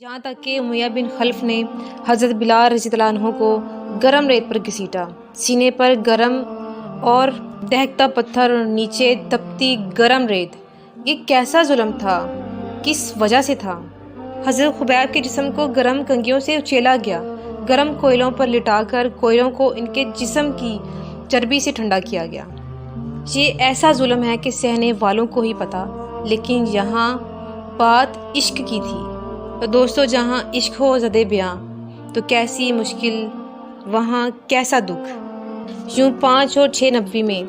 یہاں تک کہ امیہ بن خلف نے حضرت بلال رضی اللہ عنہ کو گرم ریت پر گھسیٹا، سینے پر گرم اور دہکتا پتھر اور نیچے تپتی گرم ریت۔ یہ کیسا ظلم تھا؟ کس وجہ سے تھا؟ حضرت خبیب کے جسم کو گرم کنگھیوں سے اچھیلا گیا، گرم کوئلوں پر لٹا کر کوئلوں کو ان کے جسم کی چربی سے ٹھنڈا کیا گیا۔ یہ ایسا ظلم ہے کہ سہنے والوں کو ہی پتہ، لیکن یہاں بات عشق کی تھی۔ تو دوستو، جہاں عشق ہو زدے بیاں تو کیسی مشکل، وہاں کیسا دکھ۔ یوں 5 اور 6 نبوی میں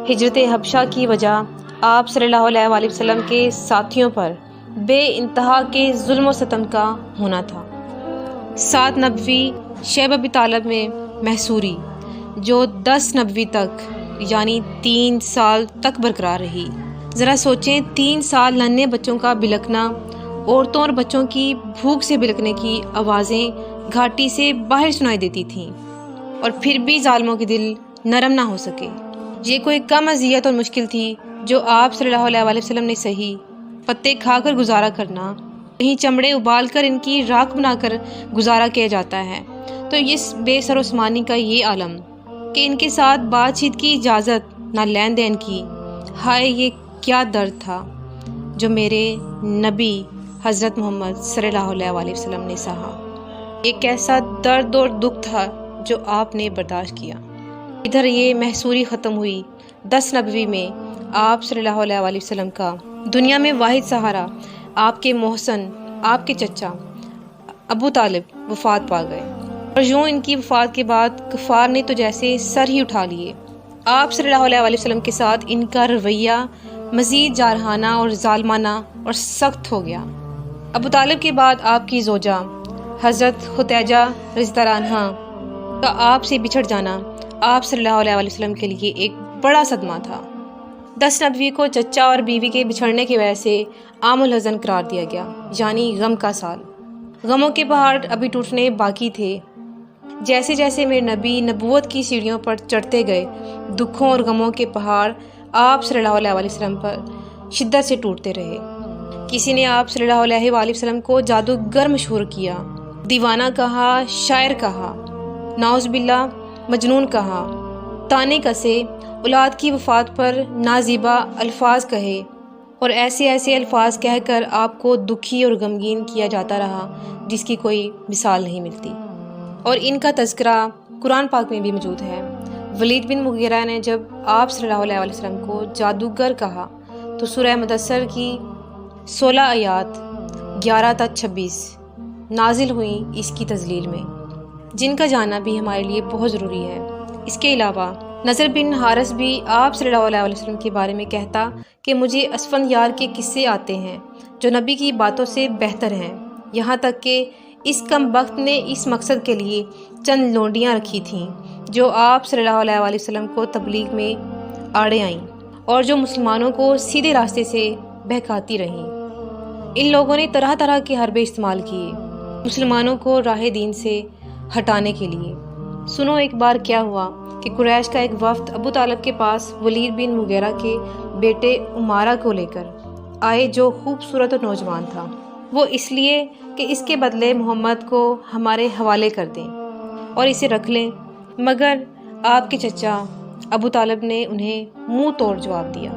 ہجرت حبشہ کی وجہ آپ صلی اللہ علیہ وآلہ وسلم کے ساتھیوں پر بے انتہا کے ظلم و ستم کا ہونا تھا۔ 7 نبوی شیب ابی طالب میں محصوری، جو 10 نبوی تک یعنی 3 سال تک برقرار رہی۔ ذرا سوچیں، 3 سال ننھے بچوں کا بلکنا، عورتوں اور بچوں کی بھوک سے بلکنے کی آوازیں گھاٹی سے باہر سنائی دیتی تھیں، اور پھر بھی ظالموں کے دل نرم نہ ہو سکے۔ یہ کوئی کم اذیت اور مشکل تھی جو آپ صلی اللہ علیہ وآلہ وسلم نے سہی۔ پتے کھا کر گزارا کرنا، کہیں چمڑے ابال کر ان کی راکھ بنا کر گزارا کیا جاتا ہے، تو اس بے سر عثمانی کا یہ عالم کہ ان کے ساتھ بات چیت کی اجازت نہ لین دین کی۔ ہائے، یہ کیا درد تھا جو میرے نبی حضرت محمد صلی اللہ علیہ وآلہ وسلم نے سہا۔ ایک ایسا درد اور دکھ تھا جو آپ نے برداشت کیا۔ ادھر یہ محصوری ختم ہوئی، 10 نبوی میں آپ صلی اللہ علیہ وآلہ وسلم کا دنیا میں واحد سہارا، آپ کے محسن، آپ کے چچا ابو طالب وفات پا گئے، اور یوں ان کی وفات کے بعد کفار نے تو جیسے سر ہی اٹھا لیے۔ آپ صلی اللہ علیہ وآلہ وسلم کے ساتھ ان کا رویہ مزید جارحانہ اور ظالمانہ اور سخت ہو گیا۔ ابو طالب کے بعد آپ کی زوجہ حضرت ختیجہ رضی اللہ عنہا کا آپ سے بچھڑ جانا آپ صلی اللہ علیہ وآلہ وسلم کے لیے ایک بڑا صدمہ تھا۔ 10 نبوی کو چچا اور بیوی کے بچھڑنے کی وجہ سے عام الحزن قرار دیا گیا، یعنی غم کا سال۔ غموں کے پہاڑ ابھی ٹوٹنے باقی تھے۔ جیسے جیسے میرے نبی نبوت کی سیڑھیوں پر چڑھتے گئے، دکھوں اور غموں کے پہاڑ آپ صلی اللہ علیہ وآلہ وسلم پر شدت سے ٹوٹتے رہے۔ کسی نے آپ صلی اللہ علیہ وآلہ وسلم کو جادوگر مشہور کیا، دیوانہ کہا، شاعر کہا، نعوذ باللہ مجنون کہا، تانے کسے، اولاد کی وفات پر نازیبا الفاظ کہے، اور ایسے ایسے الفاظ کہہ کر آپ کو دکھی اور غمگین کیا جاتا رہا جس کی کوئی مثال نہیں ملتی۔ اور ان کا تذکرہ قرآن پاک میں بھی موجود ہے۔ ولید بن مغیرہ نے جب آپ صلی اللہ علیہ وسلم کو جادوگر کہا تو سورہ مدثر کی 16 آیات 11 تا 26 نازل ہوئیں اس کی تذلیل میں، جن کا جاننا بھی ہمارے لیے بہت ضروری ہے۔ اس کے علاوہ نضر بن حارث بھی آپ صلی اللہ علیہ وسلم کے بارے میں کہتا کہ مجھے اسفندیار کے قصے آتے ہیں جو نبی کی باتوں سے بہتر ہیں، یہاں تک کہ اس کم بخت نے اس مقصد کے لیے چند لونڈیاں رکھی تھیں جو آپ صلی اللہ علیہ وآلہ وسلم کو تبلیغ میں آڑے آئیں اور جو مسلمانوں کو سیدھے راستے سے بہکاتی رہیں۔ ان لوگوں نے طرح طرح کے حربے استعمال کیے مسلمانوں کو راہ دین سے ہٹانے کے لیے۔ سنو، ایک بار کیا ہوا کہ قریش کا ایک وفد ابو طالب کے پاس ولید بن مغیرہ کے بیٹے عمارہ کو لے کر آئے، جو خوبصورت اور نوجوان تھا۔ وہ اس لیے کہ اس کے بدلے محمد کو ہمارے حوالے کر دیں اور اسے رکھ لیں، مگر آپ کے چچا ابو طالب نے انہیں منہ توڑ جواب دیا۔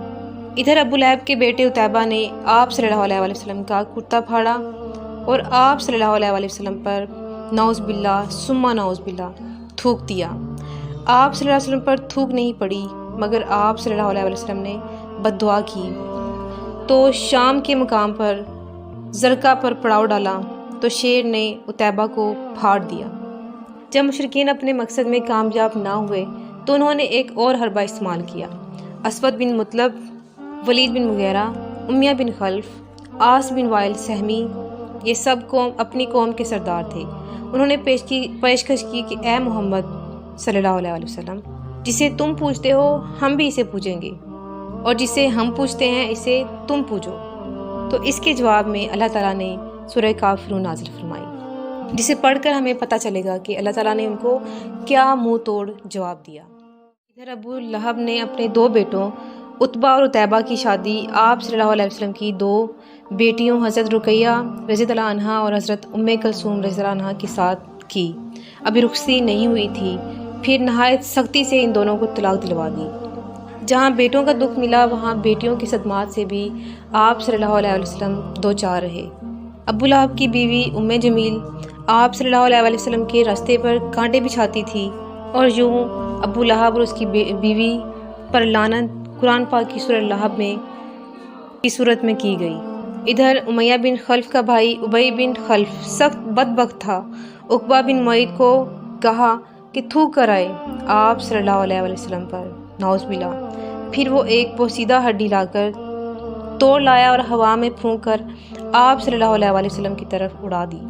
ادھر ابو لہب کے بیٹے عتیبہ نے آپ صلی اللہ علیہ وسلم کا کرتا پھاڑا اور آپ صلی اللہ علیہ وسلم پر نعوذ باللہ ثم نعوذ باللہ تھوک دیا۔ آپ صلی اللہ علیہ وسلم پر تھوک نہیں پڑی، مگر آپ صلی اللہ علیہ وسلم نے بد دعا کی تو شام کے مقام پر زرقہ پر پڑاؤ ڈالا تو شیر نے عتیبہ کو پھاڑ دیا۔ جب مشرکین اپنے مقصد میں کامیاب نہ ہوئے تو انہوں نے ایک اور حربہ استعمال کیا۔ اسود بن مطلب، ولید بن مغیرہ، امیہ بن خلف، عاص بن وائل سہمی، یہ سب قوم اپنی قوم کے سردار تھے۔ انہوں نے پیشکش کی کہ اے محمد صلی اللہ علیہ وسلم، جسے تم پوجتے ہو ہم بھی اسے پوجیں گے، اور جسے ہم پوجتے ہیں اسے تم پوجو۔ تو اس کے جواب میں اللہ تعالیٰ نے سورہ کافرون نازل فرمائی، جسے پڑھ کر ہمیں پتہ چلے گا کہ اللہ تعالیٰ نے ان کو کیا منہ توڑ جواب دیا۔ ادھر ابو لہب نے اپنے 2 بیٹوں عتبہ اور عتیبہ کی شادی آپ صلی اللہ علیہ وسلم کی 2 بیٹیوں حضرت رقیہ رضی اللہ عنہا اور حضرت کلثوم رضی اللہ عنہا کے ساتھ کی۔ ابھی رخصتی نہیں ہوئی تھی، پھر نہایت سختی سے ان دونوں کو طلاق دلوا دی۔ جہاں بیٹوں کا دکھ ملا وہاں بیٹیوں کی صدمات سے بھی آپ صلی اللہ علیہ وسلم دو چار رہے۔ ابو لہب کی بیوی جمیل آپ صلی اللہ علیہ وسلم کے راستے پر کانٹے بچھاتی تھی، اور یوں ابو لہب اور اس کی بیوی پر لعنت قرآن پاک کی سورہ لہب میں کی صورت میں کی گئی۔ ادھر امیہ بن خلف کا بھائی ابی بن خلف سخت بدبخت تھا۔ عقبہ بن معیط کو کہا کہ تھوک کر آئے آپ صلی اللہ علیہ وسلم پر، نعوذ باللہ۔ پھر وہ ایک پوسیدہ ہڈی لا کر توڑ لایا اور ہوا میں پھونک کر آپ صلی اللہ علیہ وسلم کی طرف اڑا دی۔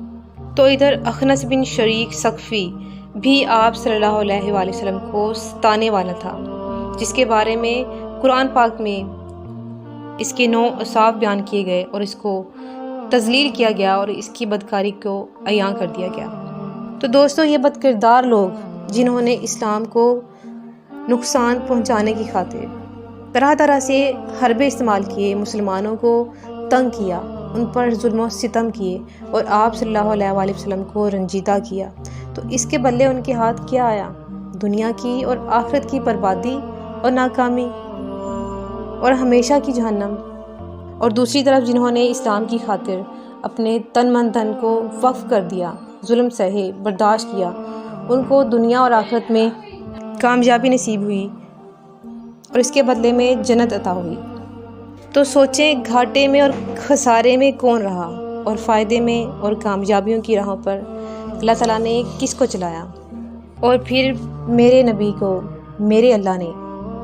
تو ادھر اخنس بن شریک ثقفی بھی آپ صلی اللہ علیہ وسلم کو ستانے والا تھا، جس کے بارے میں قرآن پاک میں اس کے 9 اوصاف بیان کیے گئے اور اس کو تذلیل کیا گیا اور اس کی بدکاری کو عیاں کر دیا گیا۔ تو دوستو، یہ بد کردار لوگ جنہوں نے اسلام کو نقصان پہنچانے کی خاطر طرح طرح سے حربے استعمال کیے، مسلمانوں کو تنگ کیا، ان پر ظلم و ستم کیے اور آپ صلی اللہ علیہ وآلہ وسلم کو رنجیدہ کیا، تو اس کے بدلے ان کے ہاتھ کیا آیا؟ دنیا کی اور آخرت کی بربادی اور ناکامی اور ہمیشہ کی جہنم۔ اور دوسری طرف جنہوں نے اسلام کی خاطر اپنے تن من دھن کو وقف کر دیا، ظلم سہے، برداشت کیا، ان کو دنیا اور آخرت میں کامیابی نصیب ہوئی اور اس کے بدلے میں جنت عطا ہوئی۔ تو سوچیں، گھاٹے میں اور خسارے میں کون رہا، اور فائدے میں اور کامیابیوں کی راہوں پر اللہ تعالیٰ نے کس کو چلایا؟ اور پھر میرے نبی کو میرے اللہ نے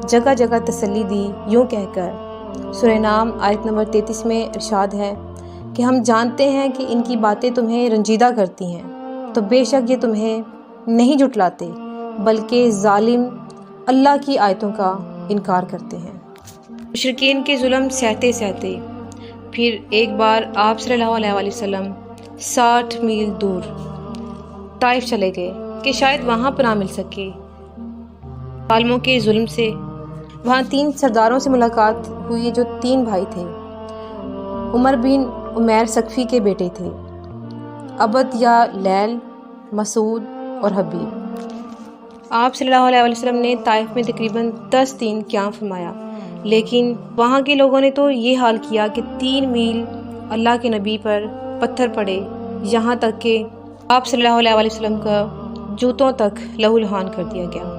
جگہ جگہ تسلی دی، یوں کہہ کر سورہ نام آیت نمبر 33 میں ارشاد ہے کہ ہم جانتے ہیں کہ ان کی باتیں تمہیں رنجیدہ کرتی ہیں، تو بے شک یہ تمہیں نہیں جھٹلاتے بلکہ ظالم اللہ کی آیتوں کا انکار کرتے ہیں۔ مشرکین کے ظلم سہتے سہتے پھر ایک بار آپ صلی اللہ علیہ وآلہ وسلم 60 میل دور طائف چلے گئے کہ شاید وہاں پناہ مل سکے ظالموں کے ظلم سے۔ وہاں 3 سرداروں سے ملاقات ہوئی جو 3 بھائی تھے۔ عمر بن عمیر ثقفی کے بیٹے تھے، عبد یا لیل، مسعود اور حبیب۔ آپ صلی اللہ علیہ وسلم نے طائف میں تقریباً 10 دن قیام فرمایا، لیکن وہاں کے لوگوں نے تو یہ حال کیا کہ 3 میل اللہ کے نبی پر پتھر پڑے، یہاں تک کہ آپ صلی اللہ علیہ وسلم کا جوتوں تک لہو لہان کر دیا گیا۔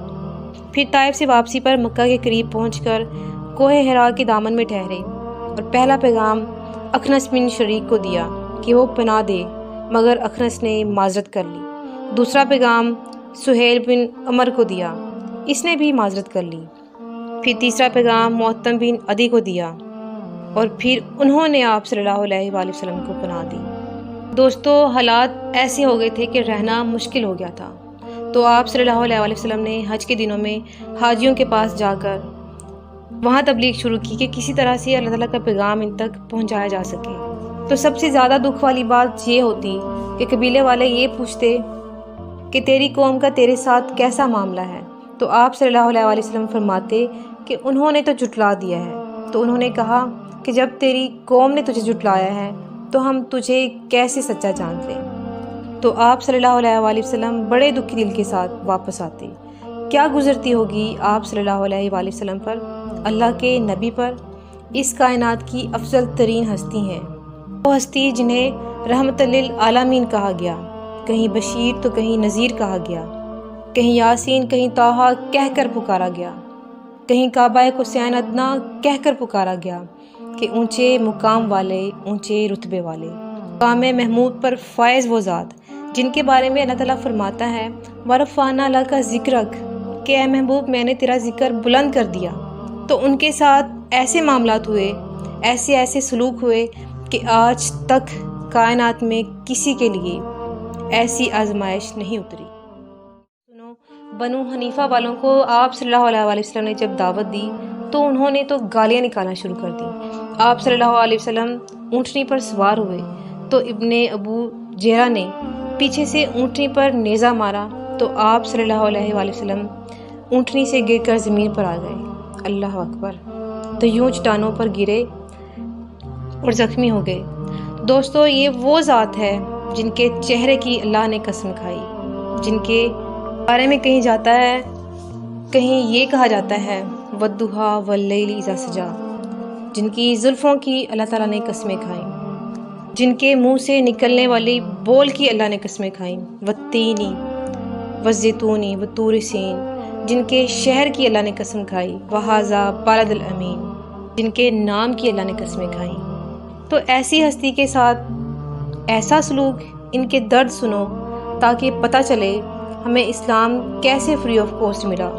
پھر طائف سے واپسی پر مکہ کے قریب پہنچ کر کوہ ہرا کے دامن میں ٹھہرے اور پہلا پیغام اخنس بن شریک کو دیا کہ وہ پناہ دے، مگر اخنس نے معذرت کر لی۔ دوسرا پیغام سہیل بن عمر کو دیا، اس نے بھی معذرت کر لی۔ پھر تیسرا پیغام معتم بن عدی کو دیا، اور پھر انہوں نے آپ صلی اللہ علیہ وآلہ وسلم کو پناہ دی۔ دوستو، حالات ایسے ہو گئے تھے کہ رہنا مشکل ہو گیا تھا، تو آپ صلی اللہ علیہ وآلہ وسلم نے حج کے دنوں میں حاجیوں کے پاس جا کر وہاں تبلیغ شروع کی کہ کسی طرح سے اللہ تعالیٰ کا پیغام ان تک پہنچایا جا سکے۔ تو سب سے زیادہ دکھ والی بات یہ ہوتی کہ قبیلے والے یہ پوچھتے کہ تیری قوم کا تیرے ساتھ کیسا معاملہ ہے، تو آپ صلی اللہ علیہ وآلہ وسلم فرماتے کہ انہوں نے تو جھٹلا دیا ہے۔ تو انہوں نے کہا کہ جب تیری قوم نے تجھے جھٹلایا ہے تو ہم تجھے کیسے سچا جان لیں؟ تو آپ صلی اللہ علیہ وآلہ وسلم بڑے دکھی دل کے ساتھ واپس آتے۔ کیا گزرتی ہوگی آپ صلی اللہ علیہ وآلہ وسلم پر، اللہ کے نبی پر، اس کائنات کی افضل ترین ہستی ہیں، وہ ہستی جنہیں رحمت للعالمین کہا گیا، کہیں بشیر تو کہیں نذیر کہا گیا، کہیں یاسین کہیں طٰہٰ کہہ کر پکارا گیا، کہیں کعبہ حسین ادنا کہہ کر پکارا گیا کہ اونچے مقام والے، اونچے رتبے والے، مقام محمود پر فائز وہ ذات جن کے بارے میں اللہ تعالیٰ فرماتا ہے وَرَفَعْنَا لَكَ ذِكْرَكَ کہ اے محبوب میں نے تیرا ذکر بلند کر دیا۔ تو ان کے ساتھ ایسے معاملات ہوئے، ایسے سلوک ہوئے کہ آج تک کائنات میں کسی کے لیے ایسی آزمائش نہیں اتری۔ سنو، بنو حنیفہ والوں کو آپ صلی اللہ علیہ وآلہ وسلم نے جب دعوت دی تو انہوں نے تو گالیاں نکالنا شروع کر دی۔ آپ صلی اللہ علیہ وسلم اونٹنی پر سوار ہوئے تو ابن ابو جہرہ نے پیچھے سے اونٹنی پر نیزہ مارا تو آپ صلی اللہ علیہ وآلہ وسلم اونٹنی سے گر کر زمین پر آ گئے۔ اللہ اکبر! تو یوں چٹانوں پر گرے، اور زخمی ہو گئے۔ دوستو، یہ وہ ذات ہے جن کے چہرے کی اللہ نے قسم کھائی، جن کے بارے میں کہیں جاتا ہے، کہیں یہ کہا جاتا ہے وَالضُّحَىٰ وَاللَّيْلِ إِذَا سَجَىٰ، جن کی زلفوں کی اللہ تعالیٰ نے قسمیں کھائیں، جن کے منہ سے نکلنے والی بول کی اللہ نے قسمیں کھائیں، وَالتِّينِ وَالزَّيْتُونِ وَطُورِ سِينٍ، جن کے شہر کی اللہ نے قسم کھائی، وَهَٰذَا بَلَدِ الْأَمِينِ، جن کے نام کی اللہ نے قسمیں کھائیں۔ تو ایسی ہستی کے ساتھ ایسا سلوک، ان کے درد سنو تاکہ پتہ چلے ہمیں اسلام کیسے فری آف کاسٹ ملا،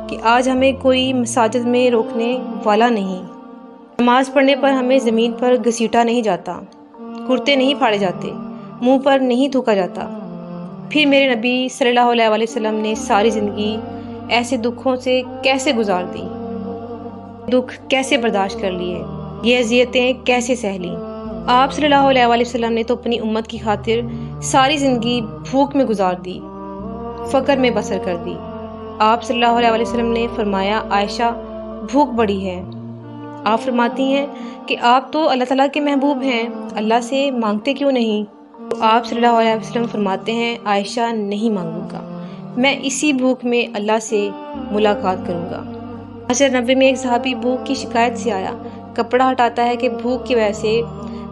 کہ آج ہمیں کوئی مساجد میں روکنے والا نہیں، نماز پڑھنے پر ہمیں زمین پر گھسیٹا نہیں جاتا، کرتے نہیں پھاڑے جاتے، منہ پر نہیں تھوکا جاتا۔ پھر میرے نبی صلی اللہ علیہ وآلہ وسلم نے ساری زندگی ایسے دکھوں سے کیسے گزار دی، دکھ کیسے برداشت کر لیے، یہ اذیتیں کیسے سہ لیں۔ آپ صلی اللہ علیہ وآلہ وسلم نے تو اپنی امت کی خاطر ساری زندگی بھوک میں گزار دی، فقر میں بسر کر دی۔ آپ صلی اللہ علیہ وآلہ وسلم نے فرمایا، عائشہ بھوک بڑی ہے۔ آپ فرماتی ہیں کہ آپ تو اللہ تعالیٰ کے محبوب ہیں، اللہ سے مانگتے کیوں نہیں؟ تو آپ صلی اللہ علیہ وسلم فرماتے ہیں، عائشہ نہیں مانگوں گا، میں اسی بھوک میں اللہ سے ملاقات کروں گا۔ مسجد نبوی میں ایک صحابی بھوک کی شکایت سے آیا، کپڑا ہٹاتا ہے کہ بھوک کی وجہ سے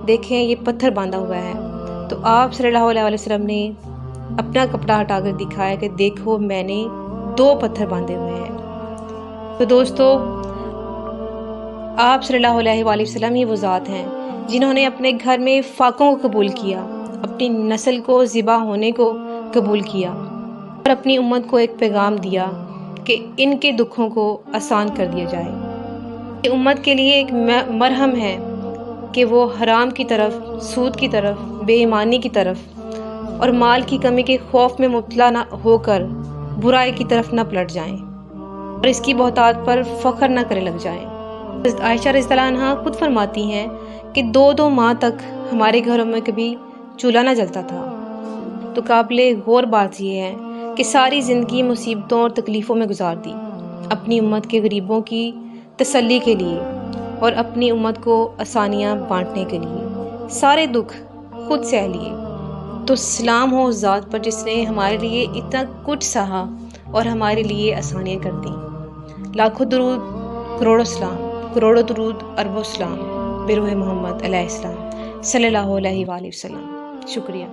دیکھیں یہ پتھر باندھا ہوا ہے۔ تو آپ صلی اللہ علیہ وسلم نے اپنا کپڑا ہٹا کر دکھایا کہ دیکھو میں نے 2 پتھر باندھے ہوئے ہیں۔ تو دوستو، آپ صلی اللہ علیہ وآلہ وسلم ہی وہ ذات ہیں جنہوں نے اپنے گھر میں فاقوں کو قبول کیا، اپنی نسل کو ذبح ہونے کو قبول کیا، اور اپنی امت کو ایک پیغام دیا کہ ان کے دکھوں کو آسان کر دیا جائے۔ یہ امت کے لیے ایک مرہم ہے کہ وہ حرام کی طرف، سود کی طرف، بے ایمانی کی طرف اور مال کی کمی کے خوف میں مبتلا نہ ہو کر برائی کی طرف نہ پلٹ جائیں اور اس کی بہتات پر فخر نہ کرنے لگ جائیں۔ عائشہ رضی اللہ عنہا خود فرماتی ہیں کہ 2 ماہ تک ہمارے گھروں میں کبھی چولہا نہ جلتا تھا۔ تو قابل غور بات یہ ہے کہ ساری زندگی مصیبتوں اور تکلیفوں میں گزار دی، اپنی امت کے غریبوں کی تسلی کے لیے اور اپنی امت کو آسانیاں بانٹنے کے لیے سارے دکھ خود سہ لیے۔ تو سلام ہو اس ذات پر جس نے ہمارے لیے اتنا کچھ سہا اور ہمارے لیے آسانیاں کر دیں۔ لاکھوں درود، کروڑوں سلام، کروڑوں درود، اربوں سلام بروح محمد علیہ السلام صلی اللہ علیہ وآلہ وسلم۔ شکریہ۔